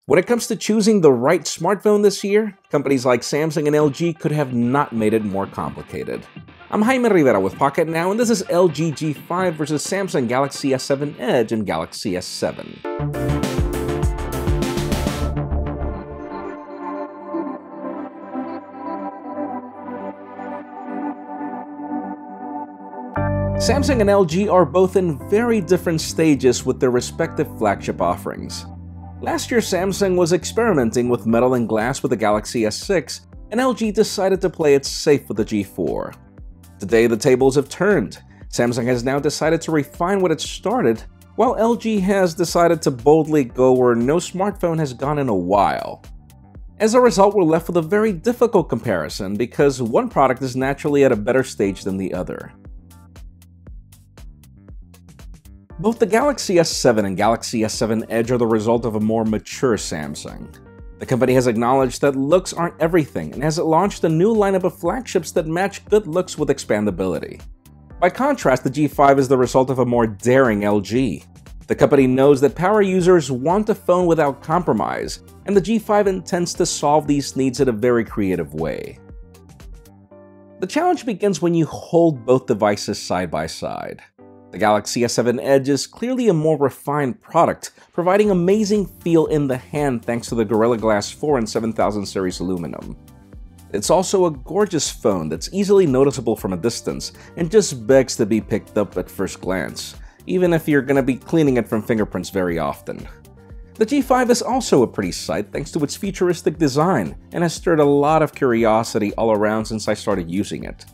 When it comes to choosing the right smartphone this year, companies like Samsung and LG could have not made it more complicated. I'm Jaime Rivera with Pocketnow, and this is LG G5 versus Samsung Galaxy S7 Edge and Galaxy S7. Samsung and LG are both in very different stages with their respective flagship offerings. Last year, Samsung was experimenting with metal and glass with the Galaxy S6, and LG decided to play it safe with the G4. Today, the tables have turned. Samsung has now decided to refine what it started, while LG has decided to boldly go where no smartphone has gone in a while. As a result, we're left with a very difficult comparison because one product is naturally at a better stage than the other. Both the Galaxy S7 and Galaxy S7 Edge are the result of a more mature Samsung. The company has acknowledged that looks aren't everything and has launched a new lineup of flagships that match good looks with expandability. By contrast, the G5 is the result of a more daring LG. The company knows that power users want a phone without compromise, and the G5 intends to solve these needs in a very creative way. The challenge begins when you hold both devices side by side. The Galaxy S7 Edge is clearly a more refined product, providing amazing feel in the hand thanks to the Gorilla Glass 4 and 7000 series aluminum. It's also a gorgeous phone that's easily noticeable from a distance and just begs to be picked up at first glance, even if you're gonna be cleaning it from fingerprints very often. The G5 is also a pretty sight thanks to its futuristic design and has stirred a lot of curiosity all around since I started using it.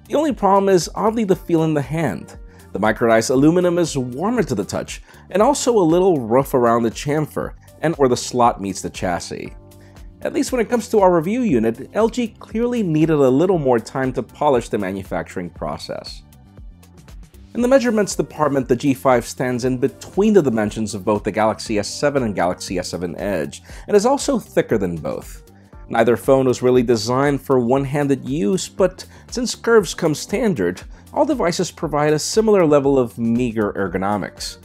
The only problem is oddly the feel in the hand. The micronized aluminum is warmer to the touch, and also a little rough around the chamfer and where the slot meets the chassis. At least when it comes to our review unit, LG clearly needed a little more time to polish the manufacturing process. In the measurements department, the G5 stands in between the dimensions of both the Galaxy S7 and Galaxy S7 Edge, and is also thicker than both. Neither phone was really designed for one-handed use, but since curves come standard, all devices provide a similar level of meager ergonomics.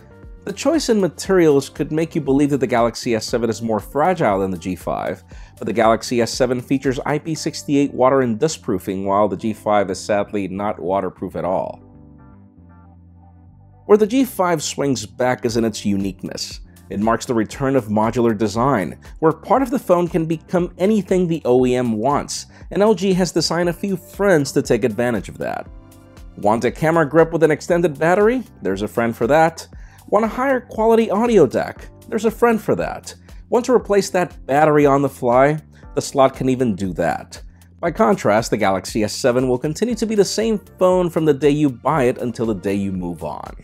The choice in materials could make you believe that the Galaxy S7 is more fragile than the G5, but the Galaxy S7 features IP68 water and dust proofing, while the G5 is sadly not waterproof at all. Where the G5 swings back is in its uniqueness. It marks the return of modular design, where part of the phone can become anything the OEM wants, and LG has designed a few friends to take advantage of that. Want a camera grip with an extended battery? There's a friend for that. Want a higher quality audio DAC? There's a friend for that. Want to replace that battery on the fly? The slot can even do that. By contrast, the Galaxy S7 will continue to be the same phone from the day you buy it until the day you move on.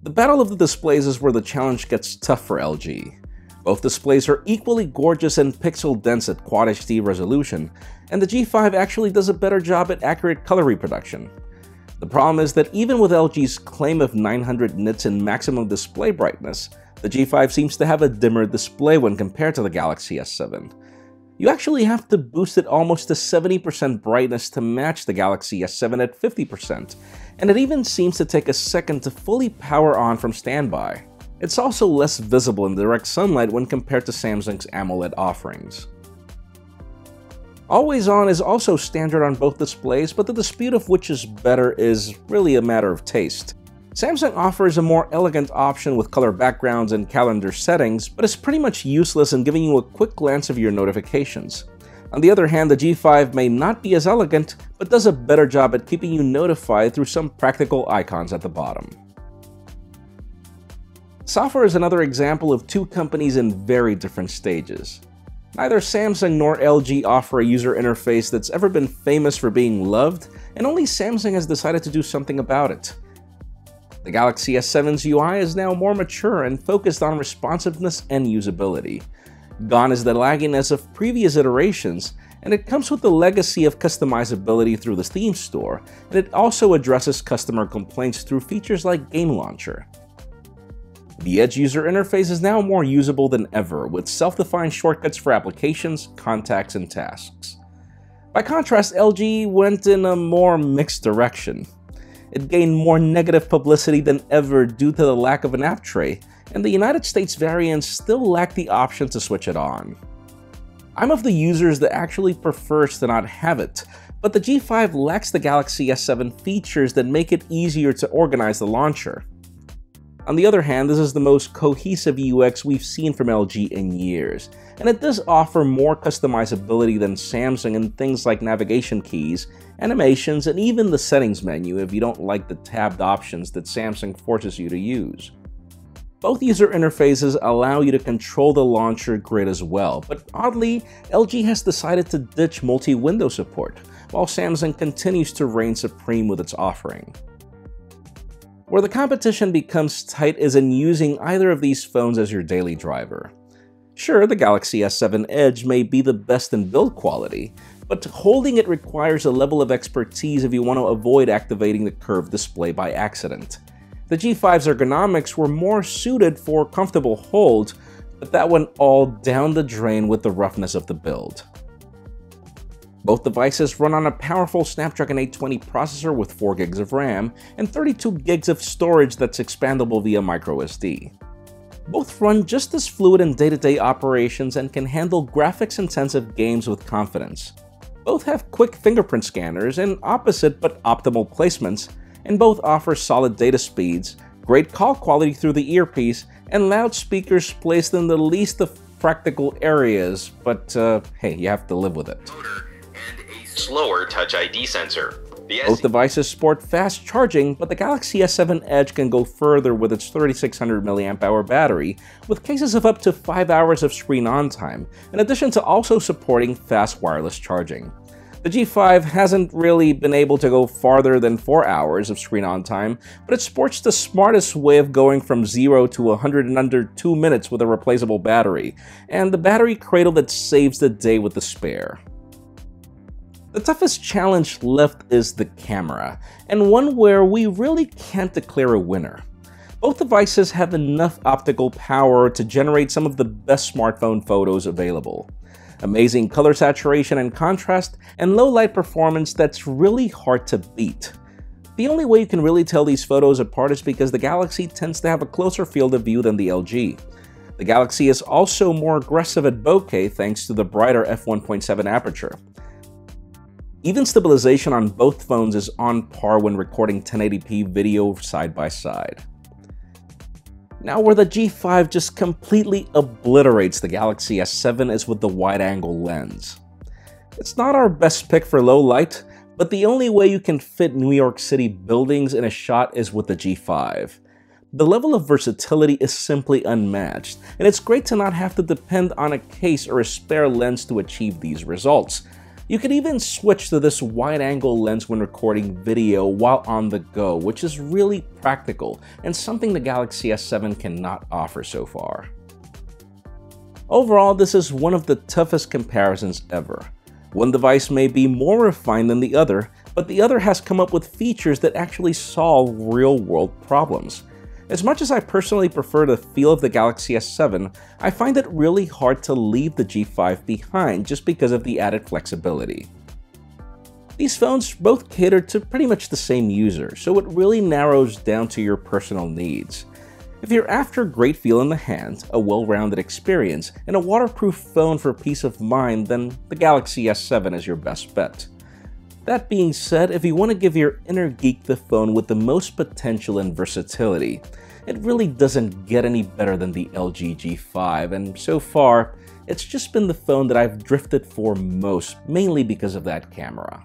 The battle of the displays is where the challenge gets tough for LG. Both displays are equally gorgeous and pixel-dense at Quad HD resolution, and the G5 actually does a better job at accurate color reproduction. The problem is that even with LG's claim of 900 nits in maximum display brightness, the G5 seems to have a dimmer display when compared to the Galaxy S7. You actually have to boost it almost to 70% brightness to match the Galaxy S7 at 50%, and it even seems to take a second to fully power on from standby. It's also less visible in direct sunlight when compared to Samsung's AMOLED offerings. Always on is also standard on both displays, but the dispute of which is better is really a matter of taste. Samsung offers a more elegant option with color backgrounds and calendar settings, but is pretty much useless in giving you a quick glance of your notifications. On the other hand, the G5 may not be as elegant, but does a better job at keeping you notified through some practical icons at the bottom. Software is another example of two companies in very different stages. Neither Samsung nor LG offer a user interface that's ever been famous for being loved, and only Samsung has decided to do something about it. The Galaxy S7's UI is now more mature and focused on responsiveness and usability. Gone is the lagginess of previous iterations, and it comes with the legacy of customizability through the Steam Store, and it also addresses customer complaints through features like Game Launcher. The Edge user interface is now more usable than ever, with self-defined shortcuts for applications, contacts, and tasks. By contrast, LG went in a more mixed direction. It gained more negative publicity than ever due to the lack of an app tray, and the United States variants still lack the option to switch it on. I'm of the users that actually prefers to not have it, but the G5 lacks the Galaxy S7 features that make it easier to organize the launcher. On the other hand, this is the most cohesive UX we've seen from LG in years, and it does offer more customizability than Samsung in things like navigation keys, animations, and even the settings menu if you don't like the tabbed options that Samsung forces you to use. Both user interfaces allow you to control the launcher grid as well, but oddly, LG has decided to ditch multi-window support, while Samsung continues to reign supreme with its offering. Where the competition becomes tight is in using either of these phones as your daily driver. Sure, the Galaxy S7 Edge may be the best in build quality, but holding it requires a level of expertise if you want to avoid activating the curved display by accident. The G5's ergonomics were more suited for comfortable hold, but that went all down the drain with the roughness of the build. Both devices run on a powerful Snapdragon 820 processor with 4 GB of RAM and 32 GB of storage that's expandable via microSD. Both run just as fluid in day-to-day operations and can handle graphics-intensive games with confidence. Both have quick fingerprint scanners and opposite but optimal placements, and both offer solid data speeds, great call quality through the earpiece, and loudspeakers placed in the least of practical areas, but hey, you have to live with it. Slower Touch ID sensor. Both devices sport fast charging, but the Galaxy S7 Edge can go further with its 3600 mAh battery, with cases of up to 5 hours of screen on time, in addition to also supporting fast wireless charging. The G5 hasn't really been able to go farther than 4 hours of screen on time, but it sports the smartest way of going from 0 to 100 in under 2 minutes with a replaceable battery, and the battery cradle that saves the day with the spare. The toughest challenge left is the camera, and one where we really can't declare a winner. Both devices have enough optical power to generate some of the best smartphone photos available. Amazing color saturation and contrast, and low light performance that's really hard to beat. The only way you can really tell these photos apart is because the Galaxy tends to have a closer field of view than the LG. The Galaxy is also more aggressive at bokeh thanks to the brighter f1.7 aperture. Even stabilization on both phones is on par when recording 1080p video side by side. Now, where the G5 just completely obliterates the Galaxy S7 is with the wide-angle lens. It's not our best pick for low light, but the only way you can fit New York City buildings in a shot is with the G5. The level of versatility is simply unmatched, and it's great to not have to depend on a case or a spare lens to achieve these results. You can even switch to this wide-angle lens when recording video while on the go, which is really practical and something the Galaxy S7 cannot offer so far. Overall, this is one of the toughest comparisons ever. One device may be more refined than the other, but the other has come up with features that actually solve real-world problems. As much as I personally prefer the feel of the Galaxy S7, I find it really hard to leave the G5 behind just because of the added flexibility. These phones both cater to pretty much the same user, so it really narrows down to your personal needs. If you're after a great feel in the hand, a well-rounded experience, and a waterproof phone for peace of mind, then the Galaxy S7 is your best bet. That being said, if you want to give your inner geek the phone with the most potential and versatility, it really doesn't get any better than the LG G5, and so far, it's just been the phone that I've drifted for most, mainly because of that camera.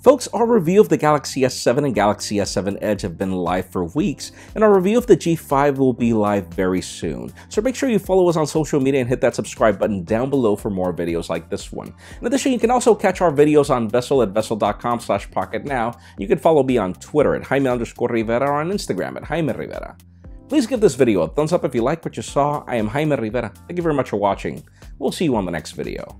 Folks, our review of the Galaxy S7 and Galaxy S7 Edge have been live for weeks, and our review of the G5 will be live very soon. So make sure you follow us on social media and hit that subscribe button down below for more videos like this one. In addition, you can also catch our videos on Vessel at vessel.com/pocketnow. You can follow me on Twitter at Jaime_Rivera or on Instagram at Jaime Rivera. Please give this video a thumbs up if you like what you saw. I am Jaime Rivera. Thank you very much for watching. We'll see you on the next video.